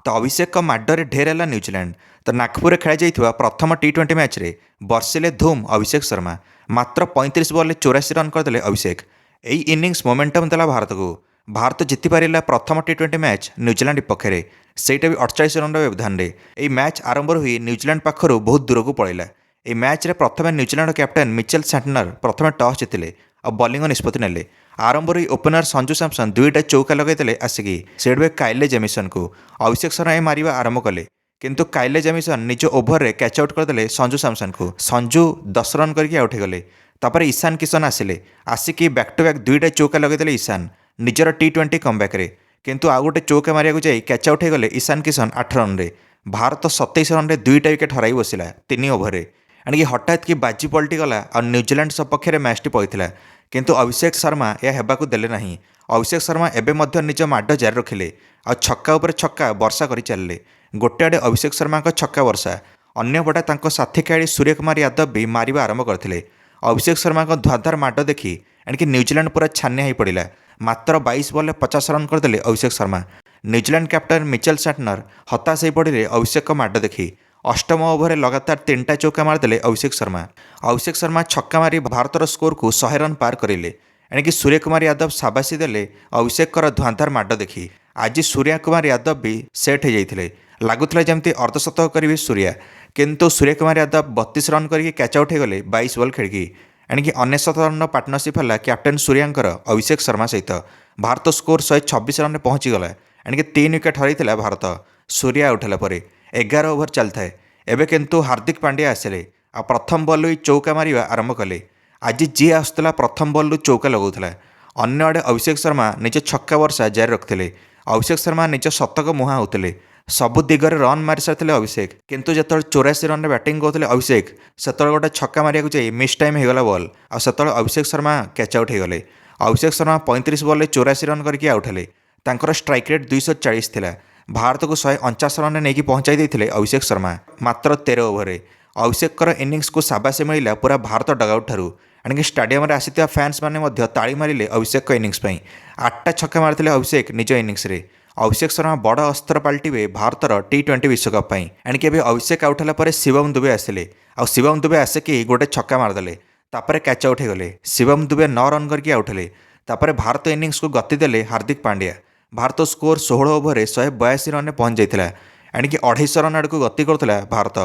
तो अभिषेक माडरे ढेर है न्यूजीलैंड। तो नागपुर खेल प्रथम टी20 मैच रे बर्षिले धूम अभिषेक शर्मा मात्र 35 बॉल 84 रन करदे अभिषेक। यही इनिंग्स मोमेंटम देला भारत को। भारत जीति पारा प्रथम टी20 मैच न्यूजीलैंड विपक्ष में, सेटा भी 48 रन व्यवधान। यह मैच आरंभ हुई न्यूजीलैंड पाखर बहुत दूर को पड़ेगा। यह मैच रे प्रथम न्यूजीलैंड कैप्टेन मिचेल सैंटनर प्रथम टॉस जीतिले और बॉलिंग निष्पत्ति नेले। आरंभ ही ओपनर संजू सैमसन दुईटा चौका लगेदेले आसिकी सेडवे काइले जेमिसन को। अभिषेक शर्मा मारिबा आरंभ कले किंतु काइले जेमिसन निज ओभर रे कैच आउट करदेले संजू सैमसन को। संजू 10 रन करके आउट होगले। तापर ईशान किशन आसिले, आसिकी बैक टू बैक दुईटा चौका लगेदेले ईशान निजर टी20 कमबैक रे। किंतु आउ गोटे चौका मारिया जाई कैच आउट होगले ईशान किशन 8 रन रे। भारत 27 रन रे दुईटा विकेट हराई बसिला 3 ओभर रे। एणिकी हठात कि बाजी पलटिगला और न्यूजीलैंड सपक्ष में मैचटी पड़ता किंतु अभिषेक शर्मा यह हेबाकू देले नहीं। अभिषेक शर्मा एबे मध्य निज माड जारी रखिले और छक्का उपर छक्का वर्षा कर चलिए। गोटे आड़े अभिषेक शर्मा छक्का वर्षा, अन्यपटे तांको साथी खेलाड़ी सूर्य कुमार यादव भी मारिबा आरंभ करथिले। अभिषेक शर्मा धुआधार माड देखी एणिकी न्यूजीलैंड पूरा छानिया हो पड़ा। मात्र 22 बॉल 50 रन करदे Abhishek Sharma. New Zealand captain Mitchell Santner हताश हो पड़े अभिषेक माड देखी। अष्टम ओभर लगातार 3टा चौका मारदेले अभिषेक शर्मा। अभिषेक शर्मा छक्का मारी भारतर स्कोर को 100 रन पार करेले। एणिकी सूर्य कुमार यादव शाबाशी देले अभिषेक धुआंधार माड देखी। आज सूर्य कुमार यादव भी सेट हो जाते लगुला जमी अर्धशतक करेंगे सूर्या, किंतु सूर्य कुमार यादव 32 रन करके कैच आउट होगले 22 बॉल खेलिकी। एणिकी 99 रन पार्टनरशिप है कैप्टेन सूर्यांकर अभिषेक शर्मा सहित। भारत स्कोर 126 रन पहुँचीगला। एणिकी 3 विकेट हर भारत सूर्या आउट है 11 ओभर चलता है। एवं किंतु हार्दिक पांड्या आसिले आ प्रथम बॉल चौका मारिबा आरंभ कले। आज जी आसुला प्रथम बॉल चौका लगाऊला। अन्य आड़े अभिषेक शर्मा निज छक्का वर्षा जारी रखते। अभिषेक शर्मा निज शतक मुहां होते। सबु दिगरे रन मारी सारी अभिषेक, किंतु जो 84 रन बैटिंग करते अभिषेक से गोटे छक्का मारिया जाए मिस टाइम होगला बॉल आ Abhishek Sharma catch out होगले। Abhishek Sharma 35 ball 84 run करके आउट हेले। तांकर स्ट्राइक रेट 240 थिला। भारत को 149 रन नहीं पहुंचाई देते अभिषेक शर्मा मात्र 13 ओभर। अभिषेक इनिंग्स को शाबाशी मिला पूरा भारत डगआउट ठारू। एणिकी स्टाडियम में आसी फैंस मैंने ताड़ी मारे अभिषेक इनिंग्स 8टा छक्का मारते अभिषेक निज इनिंग्स रे। अभिषेक शर्मा बड़ अस्त्र पलटिबे भारतर टी20 विश्वकप। एणिकी अभिषेक आउट है शिवम दुबे आसिले आ शिवम दुबे आसिकी गोटे छक्का मारदेले तापर कैच आउट होगले। शिवम दुबे 9 रन करके आउट हेले। तापर भारत इनिंग्स को गति देले Hardik Pandya. Bharat score 16 over 182 run पहुंच जाता। एणिकी 250 रन आड़ को गति करता भारत,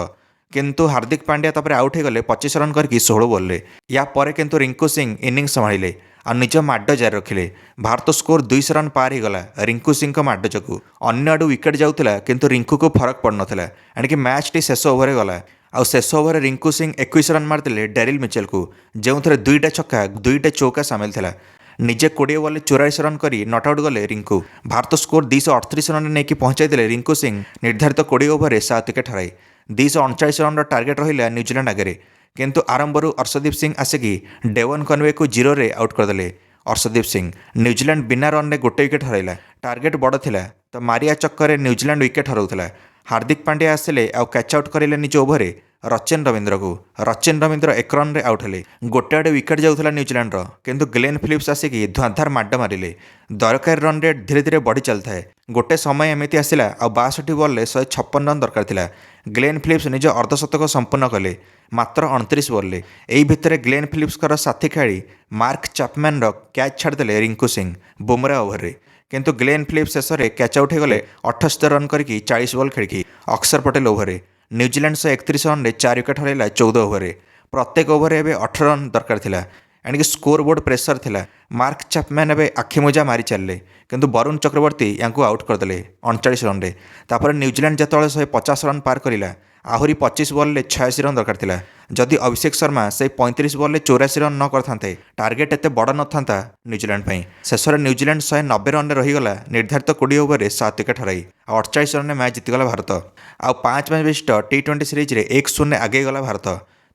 किंतु हार्दिक पांड्या तापर आउट होगले 25 रन करके 16 बॉल रे। या परे किंतु रिंकू सिंह इनिंग संभाଳିले और निज माड जारी रखिले। भारत स्कोर 200 रन पार होगला रिंकू सिंह माड जोगु। अन्य आड़ू विकेट जाऊला किंतु रिंकू को फरक पड़ नाला। एणिकी मैच टी शेष ओभर गला और शेष ओभर रिंकू सिंह 21 रन मारते डेरिल मिचेल को, जो थे 2टा छक्का 2टा चौका सामिल था। निजे 20 बॉल 44 रन करी नट आउट गले रिंकू। भारत स्कोर 238 रन नहीं पहुंचाई देले रिंकू सिंह निर्धारित 20 ओभर 7 विकेट हराई। 239 रन टार्गेट रहा न्यूजीलैंड आगे, किंतु आरंभरू अर्शदीप सिंह आसिकी डेवन कनवे को 0 रे आउट करदेले। अर्शदीप सिंह न्यूजीलैंड बिना रन रे गोटे विकेट हराइला। टार्गेट बड़ थिला तो मारिया चक्कर न्यूजीलैंड विकेट हराउला। हार्दिक पांड्या आसिले आउ कैच आउट करेले निज ओभर रचिन रविंद्र को। रचिन रविंद्र 1 रन रे आउट हेले। गोटे आड़े विकेट जाऊला न्यूजीलैंड किंतु ग्लेन फिलिप्स आसिकी धुआंधार माड मारे। दरकार रन रेट धीरे धीरे बढ़ी चलता है। गोटे समय एमती आसला आ 62 बॉल 156 रन दरकार थिला। ग्लेन फिलिप्स निज अर्धशतक संपूर्ण कले मात्र 29 बॉल। यही भितर ग्लेन फिलिप्स साथी खेली मार्क चैपमैन कैच छाड़देले रिंकू सिंह बुमरा ओभर। किंतु ग्लेन फिलिप्स शेष में कैच आउट होगले 78 रन करके 40 बॉल खेलिकी। Axar Patel over New Zealand 131 run 4 wicket हराइला 14 ओभर। प्रत्येक ओभर एवं 18 रन दरकार थिला। एणिकी स्कोर बोर्ड प्रेसर थिला। मार्क चैपमैन एवं आखिमुजा मारी चलिए किंतु वरुण चक्रवर्ती या आउट करदे 39 रन। तापर न्यूजीलैंड जो 150 रन पार करा आहरी 25 बॉल 86 रन दरकार थिला। जदि अभिषेक शर्मा से 35 बॉल 84 रन न करते टार्गेट एते बड़ न था न्यूजीलैंड। शेष में न्यूजीलैंड 190 रन रहीगला निर्धारित 20 ओभर 7 विकेट हराई 48 रन मैच जीतीगला भारत। आ 5 मैच विशिष्ट टी20 सीरीज 1-0 आगे गला भारत।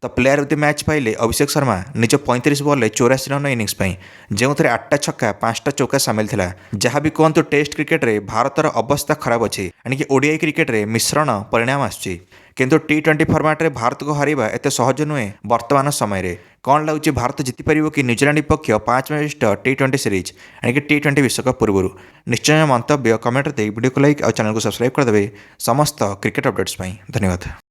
ତ ପ୍ଲେୟାର ଅଫ୍ ଦି ମ୍ୟାଚ୍ ପାଇଲେ ଅଭିଷେକ ଶର୍ମା ନିଜ 35 ବଲ୍ରେ 84 ରନ୍ ଇନିଂସ୍ ପାଇଁ, ଯେଉଁଥିରେ 8ଟା ଛକା 5ଟା ଚୌକା ସାମିଲ ଥିଲା। ଯାହା ବି କୁହନ୍ତୁ ଟେଷ୍ଟ କ୍ରିକେଟରେ ଭାରତର ଅବସ୍ଥା ଖରାପ ଅଛି, ଏଣିକି ଓଡ଼ିଆଇ କ୍ରିକେଟରେ ମିଶ୍ରଣ ପରିଣାମ ଆସୁଛି। କିନ୍ତୁ T20 ଫର୍ମାଟରେ ଭାରତକୁ ହାରିବା ଏତେ ସହଜ ନୁହେଁ ବର୍ତ୍ତମାନ ସମୟରେ। କ'ଣ ଲାଗୁଛି ଭାରତ ଜିତିପାରିବ କି ନ୍ୟୁଜିଲାଣ୍ଡ ବିପକ୍ଷ 5 ମ୍ୟାଚ୍ ବିଶିଷ୍ଟ T20 ସିରିଜ୍, ଏଣିକି T20 ବିଶ୍ୱକପ୍ ପୂର୍ବରୁ? ନିଶ୍ଚୟ ମନ୍ତବ୍ୟ କମେଣ୍ଟରେ ଦେଇ ଭିଡ଼ିଓକୁ ଲାଇକ୍ ଆଉ ଚ୍ୟାନେଲକୁ ସବସ୍କ୍ରାଇବ୍ କରିଦେବେ ସମସ୍ତ କ୍ରିକେଟ ଅପଡେଟ୍ସ ପାଇଁ। ଧନ୍ୟବାଦ।